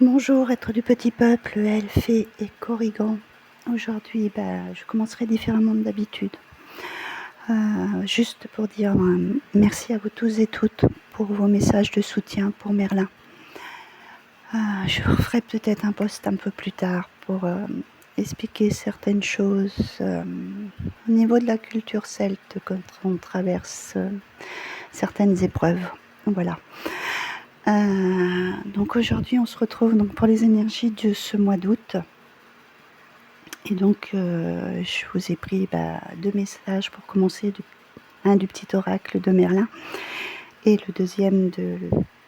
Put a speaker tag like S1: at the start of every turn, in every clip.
S1: Bonjour, être du petit peuple, elfe, fée et corrigan. Aujourd'hui, je commencerai différemment d'habitude. Juste pour dire merci à vous tous et toutes pour vos messages de soutien pour Merlin. Je ferai peut-être un post un peu plus tard pour expliquer certaines choses au niveau de la culture celte quand on traverse certaines épreuves. Voilà. Donc aujourd'hui, on se retrouve donc pour les énergies de ce mois d'août. Et donc, je vous ai pris 2 messages pour commencer, un du petit oracle de Merlin et le deuxième le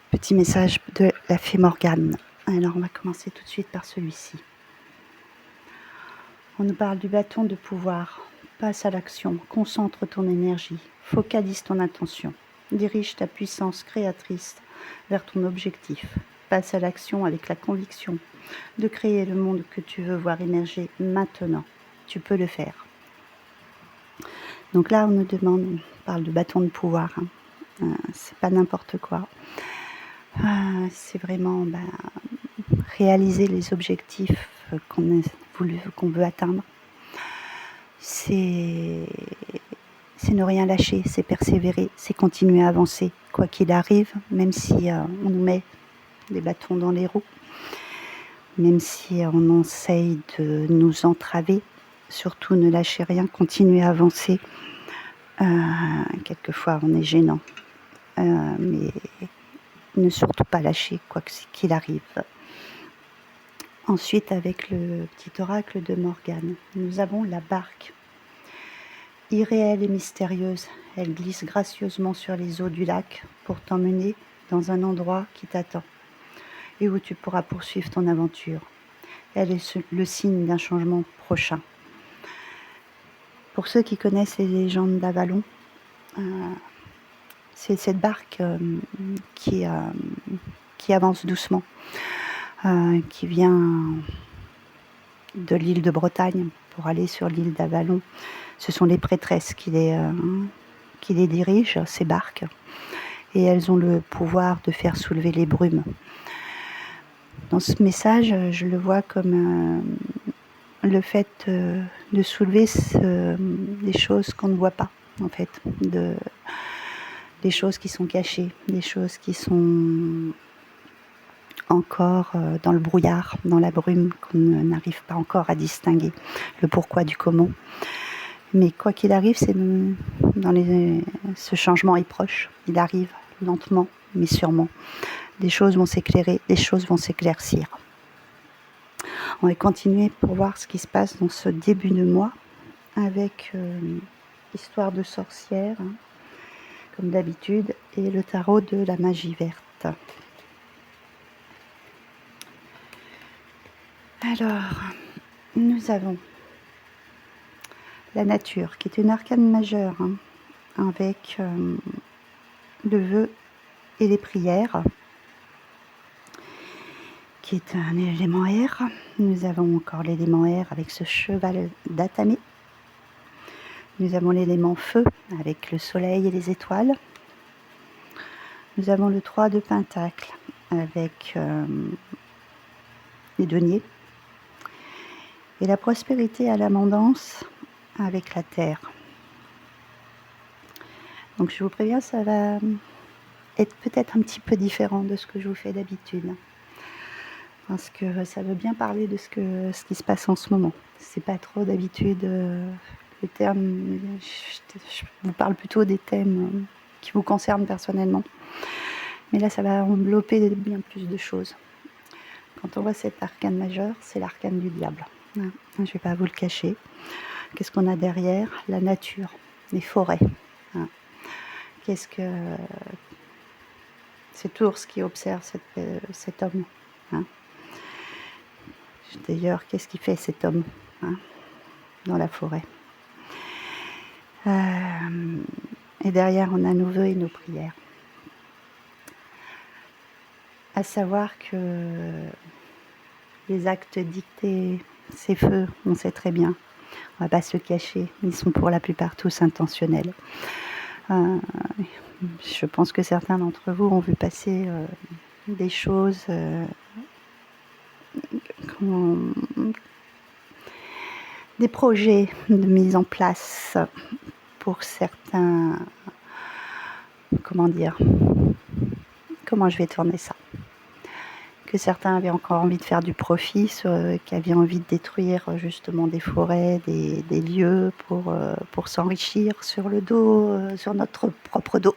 S1: petit message de la fée Morgane. Alors, on va commencer tout de suite par celui-ci. On nous parle du bâton de pouvoir. Passe à l'action, concentre ton énergie, focalise ton attention, dirige ta puissance créatrice vers ton objectif. Passe à l'action avec la conviction de créer le monde que tu veux voir émerger maintenant. Tu peux le faire. Donc là, on nous demande, on parle de bâton de pouvoir, c'est pas n'importe quoi. C'est vraiment réaliser les objectifs qu'on veut atteindre. C'est ne rien lâcher, c'est persévérer, c'est continuer à avancer, quoi qu'il arrive, même si on nous met des bâtons dans les roues, même si on essaye de nous entraver, surtout ne lâchez rien, continuez à avancer. Quelquefois on est gênant, mais ne surtout pas lâcher quoi qu'il arrive. Ensuite, avec le petit oracle de Morgane, nous avons la barque. Irréelle et mystérieuse, elle glisse gracieusement sur les eaux du lac pour t'emmener dans un endroit qui t'attend et où tu pourras poursuivre ton aventure. Elle est le signe d'un changement prochain. Pour ceux qui connaissent les légendes d'Avalon, c'est cette barque qui avance doucement, qui vient de l'île de Bretagne pour aller sur l'île d'Avalon. Ce sont les prêtresses qui les dirigent, ces barques, et elles ont le pouvoir de faire soulever les brumes. Dans ce message, je le vois comme le fait de soulever des choses qu'on ne voit pas, en fait, des choses qui sont cachées, des choses qui sont encore dans le brouillard, dans la brume, qu'on n'arrive pas encore à distinguer le pourquoi du comment. Mais quoi qu'il arrive, ce changement est proche, il arrive lentement, mais sûrement. Des choses vont s'éclairer, des choses vont s'éclaircir. On va continuer pour voir ce qui se passe dans ce début de mois avec l'histoire de sorcière, comme d'habitude, et le tarot de la magie verte. Alors, nous avons la nature, qui est une arcane majeure, avec le vœu et les prières, qui est un élément air. Nous avons encore l'élément air avec ce cheval d'Atamé. Nous avons l'élément feu avec le soleil et les étoiles. Nous avons le 3 de Pentacle avec les deniers. Et la prospérité à l'abondance avec la terre. Donc je vous préviens, ça va être peut-être un petit peu différent de ce que je vous fais d'habitude. Parce que ça veut bien parler de ce qui se passe en ce moment. C'est pas trop d'habitude le terme. Je vous parle plutôt des thèmes qui vous concernent personnellement. Mais là, ça va envelopper bien plus de choses. Quand on voit cet arcane majeur, c'est l'arcane du diable. Je ne vais pas vous le cacher. Qu'est-ce qu'on a derrière? La nature, les forêts. Qu'est-ce que cet ours qui observe cet homme? D'ailleurs, qu'est-ce qu'il fait cet homme dans la forêt? Et derrière, on a nos vœux et nos prières. À savoir que les actes dictés, ces feux, on sait très bien, on ne va pas se cacher, ils sont pour la plupart tous intentionnels. Je pense que certains d'entre vous ont vu passer des choses des projets de mise en place pour certains, comment je vais tourner ça, que certains avaient encore envie de faire du profit, qui avaient envie de détruire justement des forêts, des lieux pour s'enrichir sur le dos, sur notre propre dos.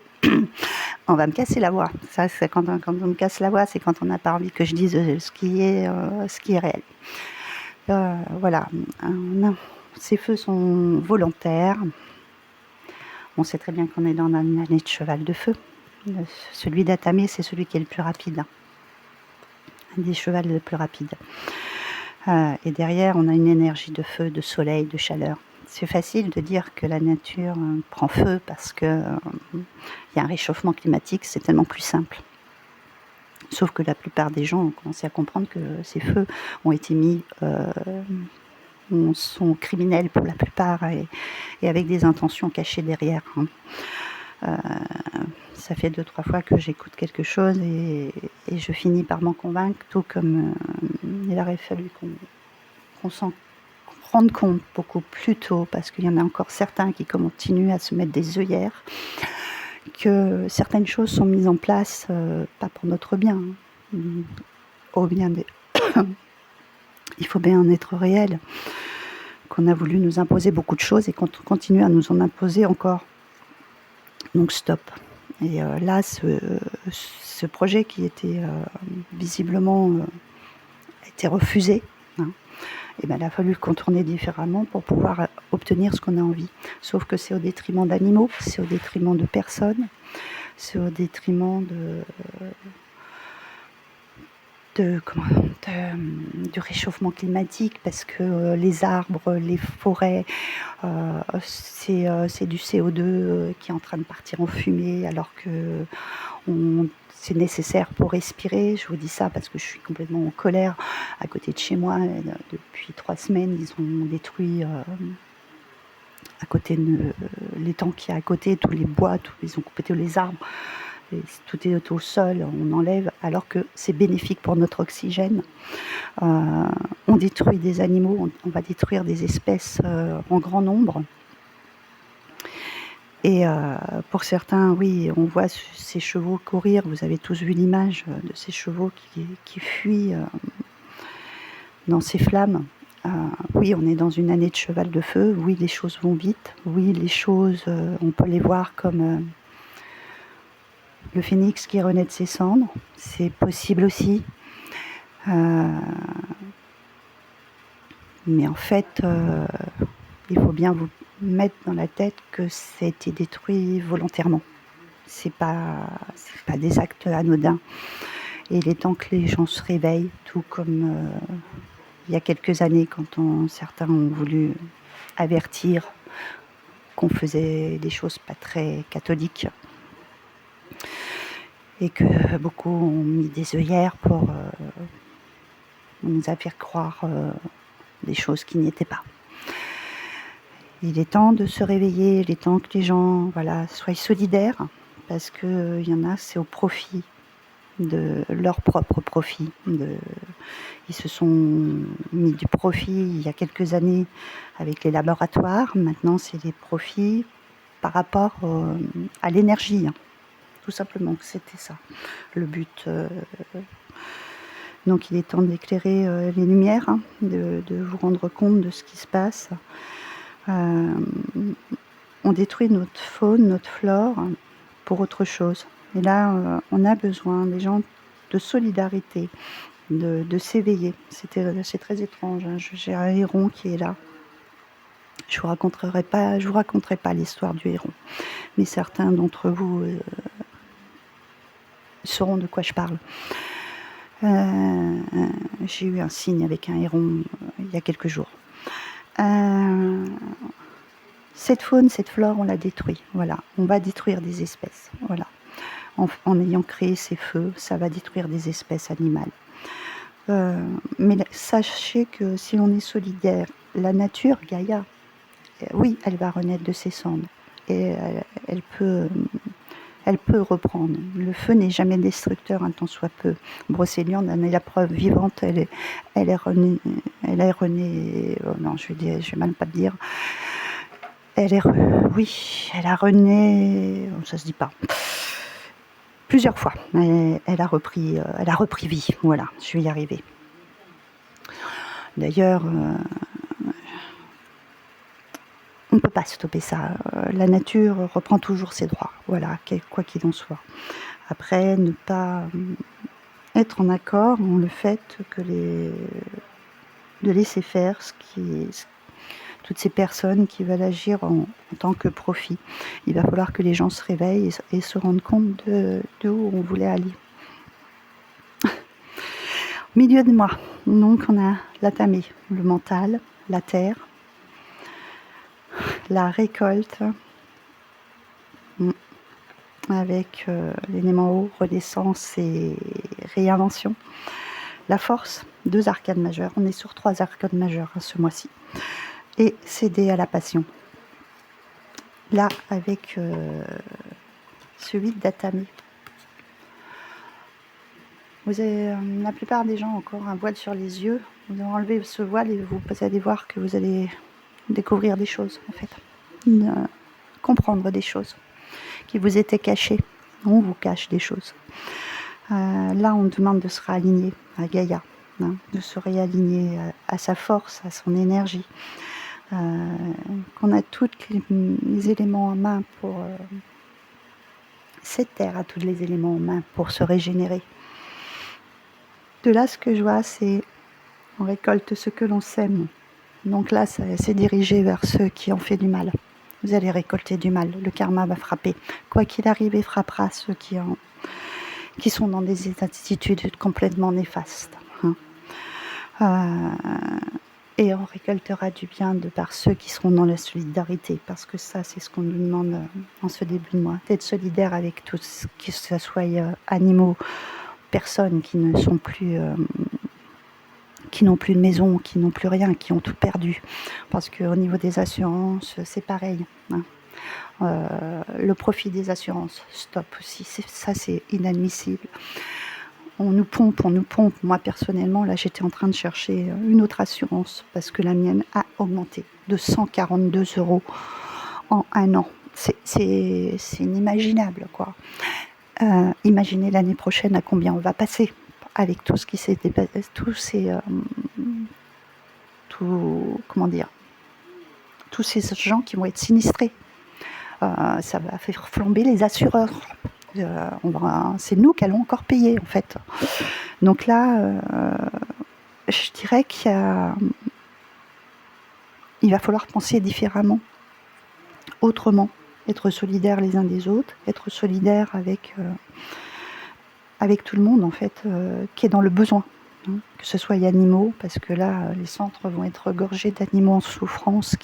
S1: On va me casser la voix. Ça, c'est quand on me casse la voix, c'est quand on n'a pas envie que je dise ce qui est réel. Voilà. Ces feux sont volontaires. On sait très bien qu'on est dans une année de cheval de feu. Celui d'Atamé, c'est celui qui est le plus rapide. Un des chevals le plus rapide. Et derrière, on a une énergie de feu, de soleil, de chaleur. C'est facile de dire que la nature prend feu parce qu'il y a un réchauffement climatique, c'est tellement plus simple. Sauf que la plupart des gens ont commencé à comprendre que ces feux ont été mis, sont criminels pour la plupart et avec des intentions cachées derrière. Ça fait 2-3 fois que j'écoute quelque chose et je finis par m'en convaincre, tout comme il aurait fallu qu'on s'en rende compte beaucoup plus tôt, parce qu'il y en a encore certains qui continuent à se mettre des œillères, que certaines choses sont mises en place, pas pour notre bien, au bien des... Il faut bien en être réel, qu'on a voulu nous imposer beaucoup de choses et qu'on continue à nous en imposer encore. Donc stop. Et là, ce projet qui était visiblement été refusé, et ben, il a fallu le contourner différemment pour pouvoir obtenir ce qu'on a envie. Sauf que c'est au détriment d'animaux, c'est au détriment de personnes, c'est au détriment du réchauffement climatique, parce que les arbres, les forêts, c'est du CO2 qui est en train de partir en fumée, alors que c'est nécessaire pour respirer. Je vous dis ça parce que je suis complètement en colère. À côté de chez moi, depuis 3 semaines, ils ont détruit à côté l'étang qui est à côté, tous les bois, ils ont coupé tous les arbres. Et tout est au sol, on enlève, alors que c'est bénéfique pour notre oxygène. On détruit des animaux, on va détruire des espèces en grand nombre. Et pour certains, oui, on voit ces chevaux courir. Vous avez tous vu l'image de ces chevaux qui fuient dans ces flammes. Oui, on est dans une année de cheval de feu. Oui, les choses vont vite. Oui, les choses, on peut les voir comme le phénix qui renaît de ses cendres. C'est possible aussi. Mais en fait, il faut bien vous mettre dans la tête que ça a été détruit volontairement. C'est pas des actes anodins. Et il est temps que les gens se réveillent, tout comme il y a quelques années, quand certains ont voulu avertir qu'on faisait des choses pas très catholiques. Et que beaucoup ont mis des œillères pour nous faire croire des choses qui n'y étaient pas. Il est temps de se réveiller, il est temps que les gens soient solidaires, parce qu'il y en a, c'est au profit de leur propre profit. Ils se sont mis du profit il y a quelques années avec les laboratoires. Maintenant, c'est des profits par rapport à l'énergie. Tout simplement, c'était ça, le but. Donc il est temps d'éclairer les lumières, de vous rendre compte de ce qui se passe. On détruit notre faune, notre flore pour autre chose. Et là, on a besoin des gens de solidarité, de s'éveiller. C'est très étrange. J'ai un héron qui est là. Je vous raconterai pas l'histoire du héron, mais certains d'entre vous sauront de quoi je parle. J'ai eu un signe avec un héron il y a quelques jours. Cette faune, cette flore, on la détruit. Voilà, on va détruire des espèces. Voilà, en ayant créé ces feux, ça va détruire des espèces animales. Mais sachez que si on est solidaire, la nature, Gaïa, oui, elle va renaître de ses cendres et elle elle peut reprendre. Le feu n'est jamais destructeur, tant soit peu. Brocéliande en est la preuve vivante. Elle est renée. Non, je vais mal pas te dire. Oui, elle a rené. Ça se dit pas. Plusieurs fois. Elle a repris vie. Voilà, je vais y arriver. D'ailleurs, on ne peut pas stopper ça. La nature reprend toujours ses droits. Voilà, quoi qu'il en soit. Après, ne pas être en accord en le fait que de laisser faire toutes ces personnes qui veulent agir en tant que profit. Il va falloir que les gens se réveillent et se rendent compte de où on voulait aller. Au milieu de moi, donc on a la tamée, le mental, la terre, la récolte, avec l'élément eau, renaissance et réinvention. La force, 2 arcades majeures. On est sur 3 arcades majeures ce mois-ci. Et céder à la passion. Là, avec ce 8 d'atamé. Vous avez, la plupart des gens ont encore un voile sur les yeux. Vous allez enlever ce voile et vous allez voir que vous allez découvrir des choses, en fait. Comprendre des choses qui vous étaient cachées. On vous cache des choses. Là, on demande de se réaligner à Gaïa, de se réaligner à sa force, à son énergie. Qu'on a tous les éléments en main pour... cette terre a tous les éléments en main pour se régénérer. De là, ce que je vois, c'est on récolte ce que l'on sème. Donc là, c'est dirigé vers ceux qui ont fait du mal. Vous allez récolter du mal. Le karma va frapper. Quoi qu'il arrive, il frappera ceux qui sont dans des attitudes complètement néfastes. Et on récoltera du bien de par ceux qui seront dans la solidarité. Parce que ça, c'est ce qu'on nous demande en ce début de mois. D'être solidaire avec tous, que ce soit animaux, personnes qui ne sont plus... qui n'ont plus de maison, qui n'ont plus rien, qui ont tout perdu. Parce qu'au niveau des assurances, c'est pareil. Le profit des assurances, stop aussi. Ça, c'est inadmissible. On nous pompe. Moi, personnellement, là, j'étais en train de chercher une autre assurance parce que la mienne a augmenté de 142 € en un an. C'est inimaginable, quoi. Imaginez l'année prochaine à combien on va passer avec tout ce qui s'est dépassé, tous ces gens qui vont être sinistrés. Ça va faire flamber les assureurs. C'est nous qui allons encore payer, en fait. Donc là, je dirais qu'il va falloir penser différemment, autrement, être solidaires les uns des autres, être solidaires avec tout le monde, en fait, qui est dans le besoin. Que ce soit les animaux, parce que là, les centres vont être regorgés d'animaux en souffrance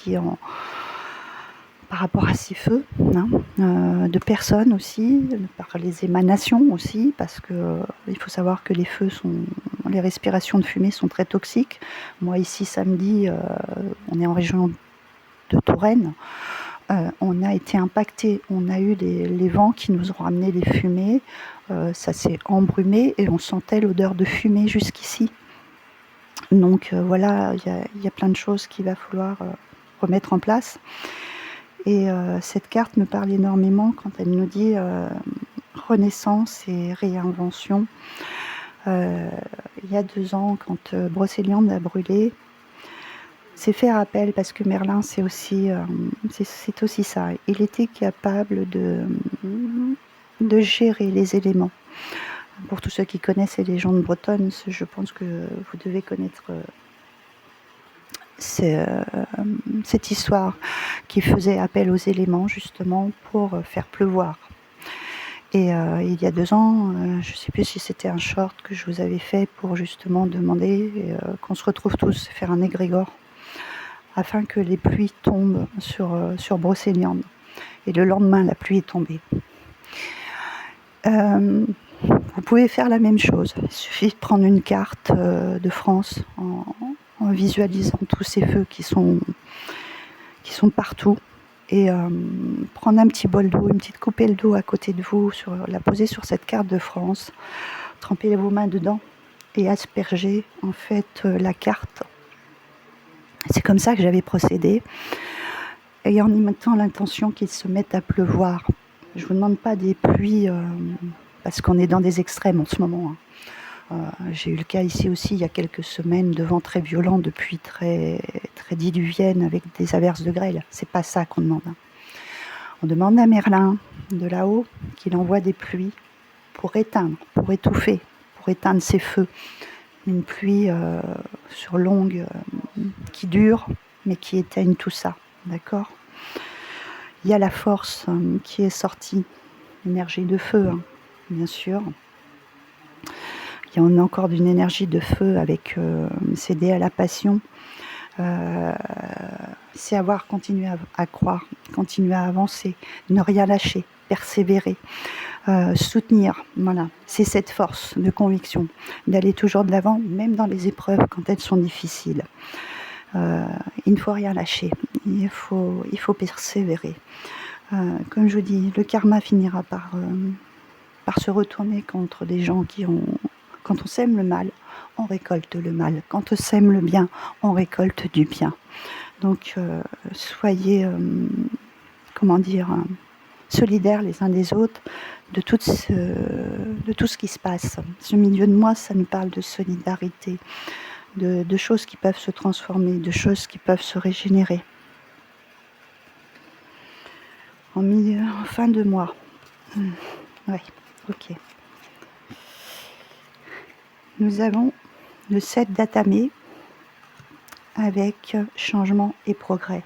S1: par rapport à ces feux, de personnes aussi, par les émanations aussi, parce que il faut savoir que les respirations de fumée sont très toxiques. Moi, ici, samedi, on est en région de Touraine. On a été impacté, on a eu les vents qui nous ont ramené les fumées, ça s'est embrumé et on sentait l'odeur de fumée jusqu'ici. Donc voilà, il y a plein de choses qu'il va falloir remettre en place. Et cette carte me parle énormément quand elle nous dit renaissance et réinvention. Il y a 2 ans, quand Brocéliande a brûlé, c'est faire appel parce que Merlin, c'est aussi ça. Il était capable de gérer les éléments. Pour tous ceux qui connaissent les légendes bretonnes, je pense que vous devez connaître cette histoire qui faisait appel aux éléments justement pour faire pleuvoir. Et il y a 2 ans, je ne sais plus si c'était un short que je vous avais fait pour justement demander qu'on se retrouve tous, faire un égrégore, afin que les pluies tombent sur Brocéliande. Et le lendemain, la pluie est tombée. Vous pouvez faire la même chose. Il suffit de prendre une carte de France en visualisant tous ces feux qui sont partout. et prendre un petit bol d'eau, une petite coupelle d'eau à côté de vous, la poser sur cette carte de France, tremper vos mains dedans et asperger en fait la carte. C'est comme ça que j'avais procédé, et en y mettant l'intention qu'il se mette à pleuvoir. Je ne vous demande pas des pluies, parce qu'on est dans des extrêmes en ce moment, hein. J'ai eu le cas ici aussi il y a quelques semaines de vents très violents, de pluies très, très diluviennes avec des averses de grêle. C'est pas ça qu'on demande, hein. On demande à Merlin de là-haut qu'il envoie des pluies pour éteindre, pour étouffer, pour éteindre ces feux. Une pluie sur longue qui dure mais qui éteigne tout ça, d'accord? Il y a la force qui est sortie, l'énergie de feu, hein, bien sûr. Il y en a encore d'une énergie de feu avec céder à la passion. C'est avoir continué à croire, continuer à avancer, ne rien lâcher, persévérer, soutenir. Voilà, c'est cette force de conviction d'aller toujours de l'avant, même dans les épreuves quand elles sont difficiles. Il ne faut rien lâcher, il faut persévérer. Comme je vous dis, le karma finira par se retourner contre des gens qui ont... Quand on sème le mal, on récolte le mal. Quand on sème le bien, on récolte du bien. Donc, soyez, solidaires les uns des autres de tout ce qui se passe. Ce milieu de moi, ça nous parle de solidarité, de choses qui peuvent se transformer, de choses qui peuvent se régénérer. En fin de mois. Oui, ok. Nous avons le 7 d'Atamé avec changement et progrès.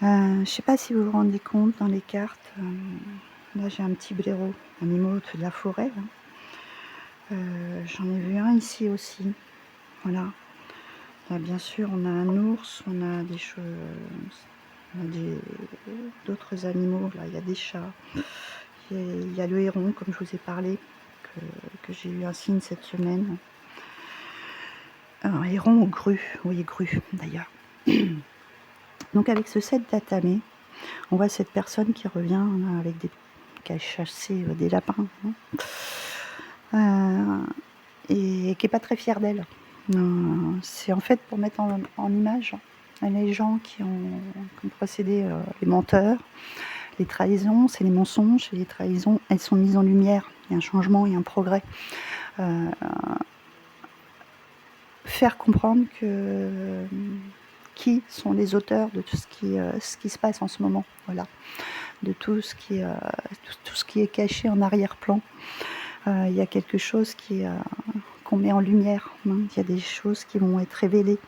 S1: Je ne sais pas si vous vous rendez compte dans les cartes. Là, j'ai un petit blaireau, animaux de la forêt. J'en ai vu un ici aussi. Voilà. Là, bien sûr, on a un ours, on a des choses, d'autres animaux. Là, il y a des chats. Il y a le héron, comme je vous ai parlé, que j'ai eu un signe cette semaine. Un héron ou grue, oui, grue d'ailleurs. Donc avec ce 7 d'Atamé, on voit cette personne qui revient avec qui a chassé des lapins, et qui n'est pas très fière d'elle. C'est en fait pour mettre en image les gens qui ont procédé, les menteurs, les trahisons, c'est les mensonges, et les trahisons, elles sont mises en lumière. Il y a un changement, il y a un progrès. Faire comprendre qui sont les auteurs de tout ce qui se passe en ce moment, voilà, de tout ce qui est caché en arrière-plan. Il y a quelque chose qu'on met en lumière, hein. Il y a des choses qui vont être révélées,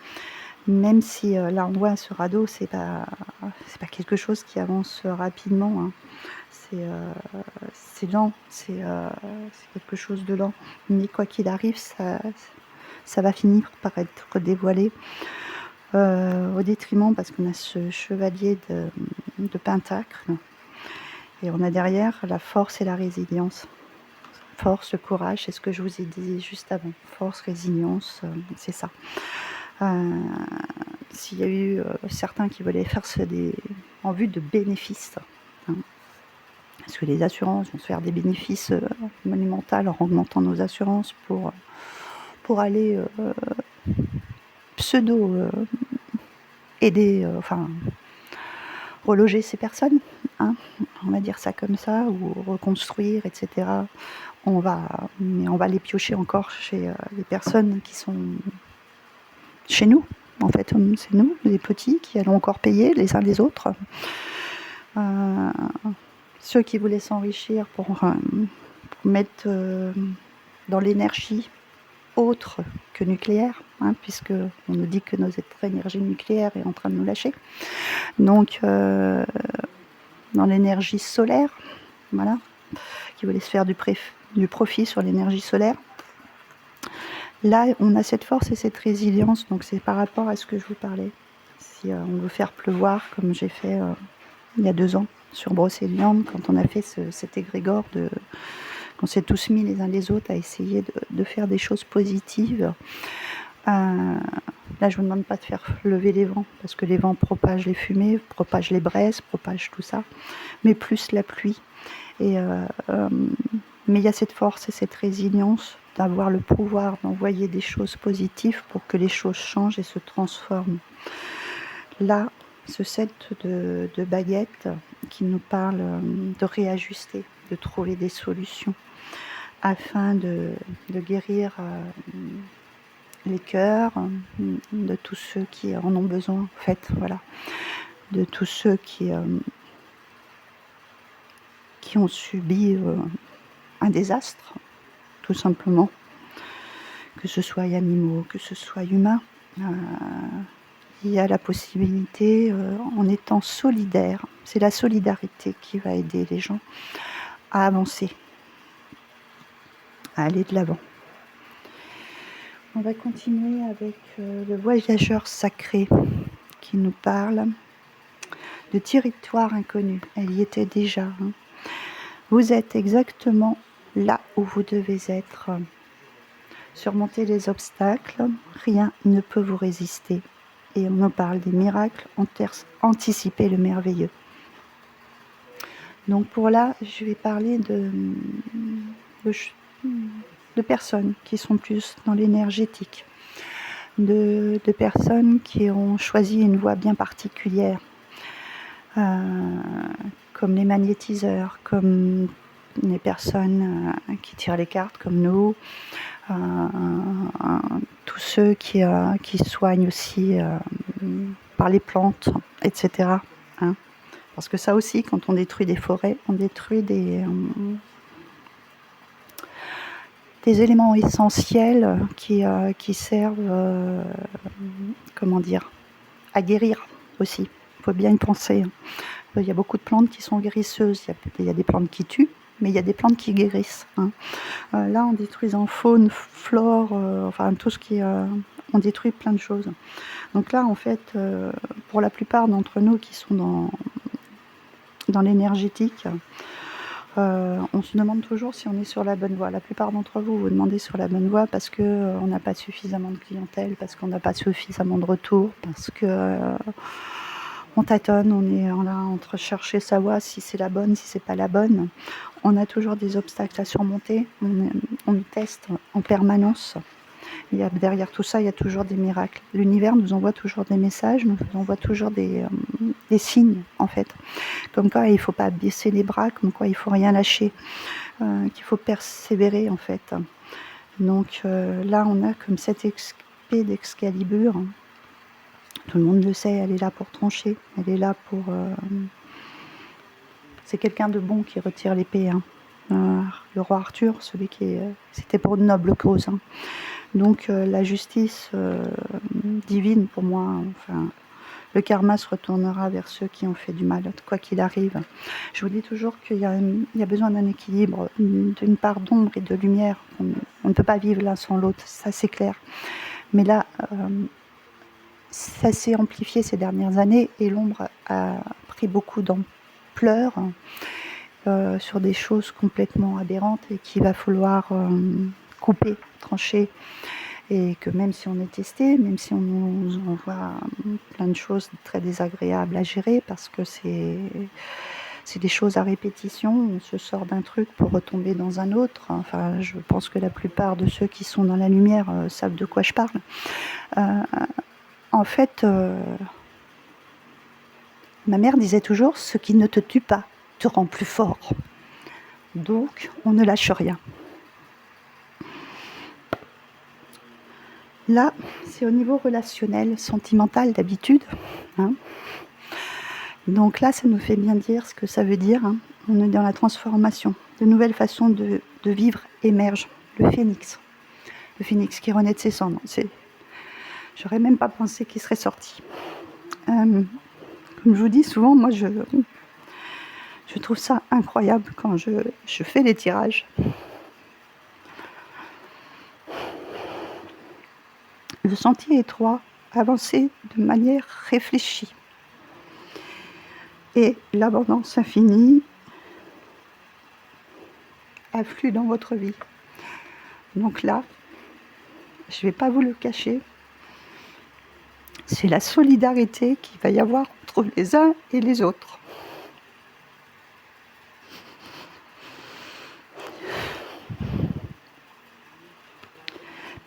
S1: même si là on voit ce radeau, c'est pas quelque chose qui avance rapidement, hein. C'est lent, c'est quelque chose de lent, mais quoi qu'il arrive, ça va finir par être dévoilé, au détriment, parce qu'on a ce chevalier de Pentacle, et on a derrière la force et la résilience. Force, le courage, c'est ce que je vous ai dit juste avant. Force, résilience, c'est ça. S'il y a eu certains qui voulaient faire en vue de bénéfices, hein, parce que les assurances vont se faire des bénéfices monumentaux en augmentant nos assurances pour aller pseudo aider, reloger ces personnes, hein, on va dire ça comme ça, ou reconstruire, etc. On va les piocher encore chez les personnes qui sont chez nous. En fait, c'est nous, les petits, qui allons encore payer les uns les autres. Ceux qui voulaient s'enrichir pour mettre dans l'énergie autre que nucléaire, hein, puisque on nous dit que notre énergie nucléaire est en train de nous lâcher. Donc, dans l'énergie solaire, voilà, qui voulait se faire du profit sur l'énergie solaire. Là, on a cette force et cette résilience, donc c'est par rapport à ce que je vous parlais. Si on veut faire pleuvoir, comme j'ai fait il y a 2 ans sur Brocéliande, quand on a fait cet égrégore qu'on s'est tous mis les uns les autres à essayer de faire des choses positives, Là, je ne vous demande pas de faire lever les vents, parce que les vents propagent les fumées, propagent les braises, propagent tout ça, mais plus la pluie. Mais il y a cette force et cette résilience d'avoir le pouvoir d'envoyer des choses positives pour que les choses changent et se transforment. Là, ce set de baguettes qui nous parle de réajuster, de trouver des solutions afin de guérir les cœurs de tous ceux qui en ont besoin, en fait, voilà, de tous ceux qui ont subi un désastre, tout simplement, que ce soit animaux, que ce soit humains. Il y a la possibilité, en étant solidaire, c'est la solidarité qui va aider les gens à avancer, à aller de l'avant. On va continuer avec le voyageur sacré qui nous parle de territoire inconnu. Elle y était déjà. Hein. Vous êtes exactement là où vous devez être. Surmonter les obstacles, rien ne peut vous résister. Et on nous parle des miracles, anticiper le merveilleux. Donc pour là, je vais parler de personnes qui sont plus dans l'énergétique, de personnes qui ont choisi une voie bien particulière, comme les magnétiseurs, comme les personnes qui tirent les cartes comme nous, tous ceux qui soignent aussi par les plantes, etc. Hein. Parce que ça aussi, quand on détruit des forêts, on détruit des éléments essentiels qui servent, comment dire, à guérir aussi. Il faut bien y penser. Il y a beaucoup de plantes qui sont guérisseuses. Il y a des plantes qui tuent, mais il y a des plantes qui guérissent. Hein. Là, en détruisant faune, flore, enfin tout ce qui... on détruit plein de choses. Donc là, en fait, pour la plupart d'entre nous qui sont dans l'énergétique, on se demande toujours si on est sur la bonne voie. La plupart d'entre vous vous demandez sur la bonne voie parce qu'on n'a pas suffisamment de clientèle, parce qu'on n'a pas suffisamment de retours, parce que on tâtonne, on est là entre chercher sa voie, si c'est la bonne, si c'est pas la bonne. On a toujours des obstacles à surmonter, on teste en permanence. Derrière tout ça, il y a toujours des miracles. L'univers nous envoie toujours des messages, nous envoie toujours des signes, en fait. Comme quoi, il ne faut pas baisser les bras, comme quoi, il ne faut rien lâcher, qu'il faut persévérer, en fait. Donc là, on a comme cette épée d'Excalibur. Tout le monde le sait, elle est là pour trancher. Elle est là pour... C'est quelqu'un de bon qui retire l'épée. Hein. Le roi Arthur, c'était pour une noble cause. Hein. Donc la justice divine, pour moi, enfin, le karma se retournera vers ceux qui ont fait du mal, quoi qu'il arrive. Je vous dis toujours qu'il y a besoin d'un équilibre, d'une part d'ombre et de lumière. On ne peut pas vivre l'un sans l'autre, ça c'est clair. Mais là, ça s'est amplifié ces dernières années et l'ombre a pris beaucoup d'ampleur sur des choses complètement aberrantes et qu'il va falloir couper, trancher. Et que même si on est testé, même si on nous envoie plein de choses très désagréables à gérer, parce que c'est des choses à répétition, on se sort d'un truc pour retomber dans un autre. Enfin, je pense que la plupart de ceux qui sont dans la lumière savent de quoi je parle. En fait, ma mère disait toujours, ce qui ne te tue pas te rend plus fort. Donc, on ne lâche rien. Là, c'est au niveau relationnel, sentimental d'habitude. Hein. Donc là, ça nous fait bien dire ce que ça veut dire. Hein. On est dans la transformation. De nouvelles façons de vivre émergent. Le phénix. Le phénix qui renaît de ses cendres. J'aurais même pas pensé qu'il serait sorti. Comme je vous dis souvent, moi je trouve ça incroyable quand je fais les tirages. Le sentier étroit, avancer de manière réfléchie. Et l'abondance infinie afflue dans votre vie. Donc là, je ne vais pas vous le cacher, c'est la solidarité qu'il va y avoir entre les uns et les autres.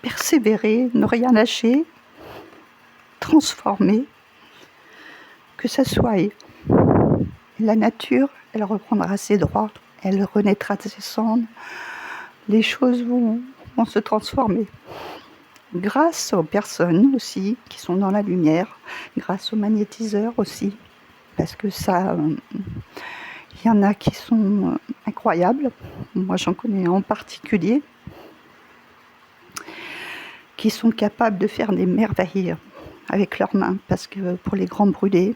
S1: Persévérer, ne rien lâcher, transformer, que ça soit la nature, elle reprendra ses droits, elle renaîtra de ses cendres, les choses vont se transformer. Grâce aux personnes aussi qui sont dans la lumière, grâce aux magnétiseurs aussi, parce que ça, il y en a qui sont incroyables. Moi, j'en connais en particulier, qui sont capables de faire des merveilles avec leurs mains, parce que pour les grands brûlés,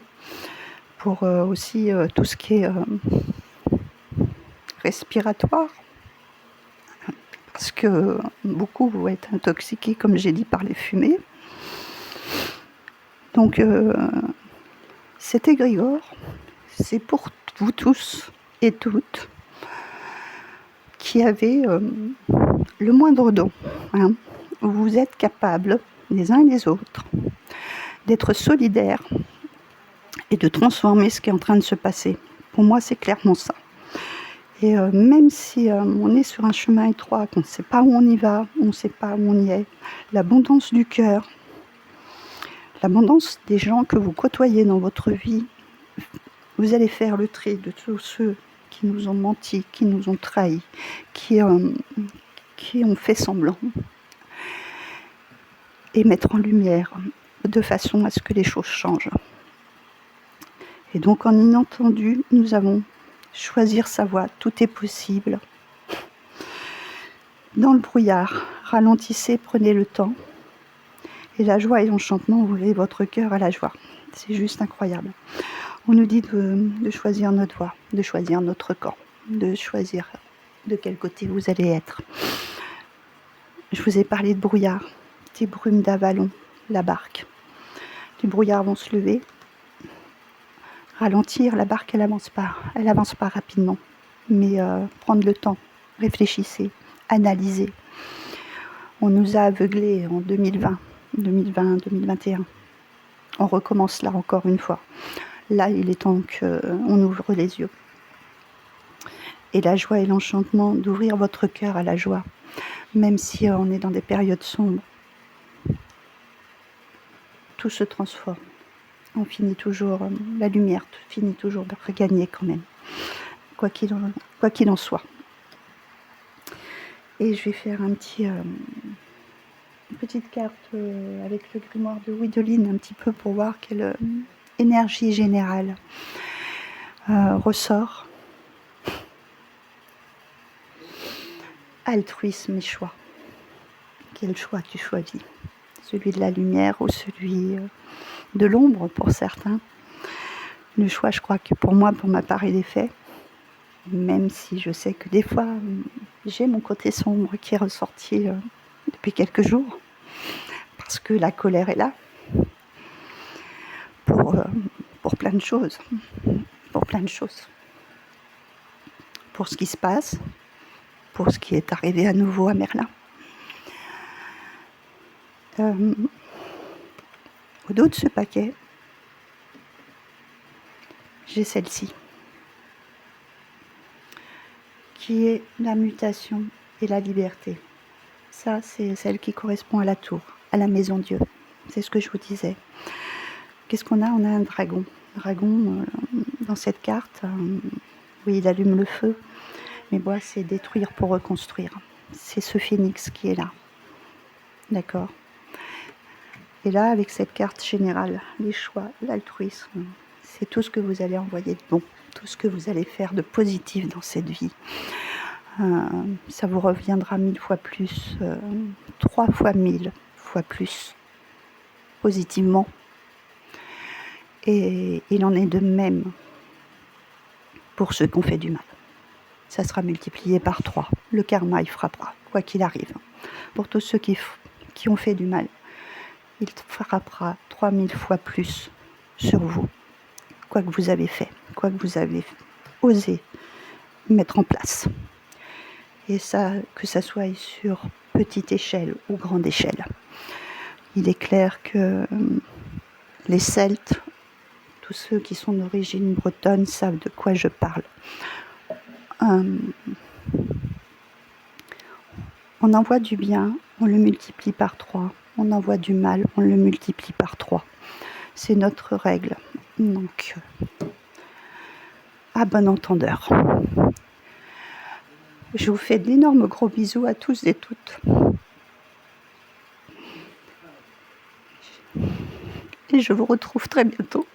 S1: pour aussi tout ce qui est respiratoire, parce que beaucoup vont être intoxiqués, comme j'ai dit, par les fumées. Donc, cet égrégore, c'est pour vous tous et toutes qui avez le moindre don. Hein. Vous êtes capables, les uns et les autres, d'être solidaires et de transformer ce qui est en train de se passer. Pour moi, c'est clairement ça. Et même si on est sur un chemin étroit, qu'on ne sait pas où on y va, on ne sait pas où on y est, l'abondance du cœur, l'abondance des gens que vous côtoyez dans votre vie, vous allez faire le tri de tous ceux qui nous ont menti, qui nous ont trahis, qui ont fait semblant, et mettre en lumière de façon à ce que les choses changent. Et donc en inentendu, nous avons choisir sa voie, tout est possible. Dans le brouillard, ralentissez, prenez le temps. Et la joie et l'enchantement, ouvrez votre cœur à la joie. C'est juste incroyable. On nous dit de choisir notre voie, de choisir notre camp, de choisir de quel côté vous allez être. Je vous ai parlé de brouillard, des brumes d'Avalon, la barque. Les brouillards vont se lever, ralentir, la barque elle avance pas rapidement, mais prendre le temps, réfléchissez, analysez. On nous a aveuglés en 2020, 2021. On recommence là encore une fois. Là, il est temps qu'on ouvre les yeux. Et la joie et l'enchantement d'ouvrir votre cœur à la joie, même si on est dans des périodes sombres. Tout se transforme. On finit toujours, la lumière finit toujours par regagner quand même, quoi qu'il en soit. Et je vais faire une petite carte avec le grimoire de Widoline, un petit peu pour voir quelle énergie générale ressort. Altruisme et choix. Quel choix tu choisis ? Celui de la lumière ou celui de l'ombre pour certains. Le choix, je crois que pour moi, pour ma part, il est fait. Même si je sais que des fois, j'ai mon côté sombre qui est ressorti depuis quelques jours. Parce que la colère est là. Pour plein de choses. Pour plein de choses. Pour ce qui se passe. Pour ce qui est arrivé à nouveau à Merlin. Au dos de ce paquet, j'ai celle-ci, qui est la mutation et la liberté. Ça, c'est celle qui correspond à la tour, à la maison Dieu. C'est ce que je vous disais. Qu'est-ce qu'on a ? On a un dragon. Dragon, dans cette carte, oui, il allume le feu, mais moi, c'est détruire pour reconstruire. C'est ce phénix qui est là. D'accord ? Et là, avec cette carte générale, les choix, l'altruisme, c'est tout ce que vous allez envoyer de bon, tout ce que vous allez faire de positif dans cette vie. Ça vous reviendra 1000 fois plus, 3 fois 1000 fois plus, positivement. Et il en est de même pour ceux qui ont fait du mal. Ça sera multiplié par 3. Le karma, il frappera, quoi qu'il arrive. Pour tous ceux qui ont fait du mal, il frappera 3000 fois plus sur vous, quoi que vous avez fait, quoi que vous avez osé mettre en place. Et ça, que ça soit sur petite échelle ou grande échelle. Il est clair que les Celtes, tous ceux qui sont d'origine bretonne savent de quoi je parle. On envoie du bien, on le multiplie par 3. On envoie du mal, on le multiplie par 3. C'est notre règle. Donc, à bon entendeur. Je vous fais d'énormes gros bisous à tous et toutes. Et je vous retrouve très bientôt.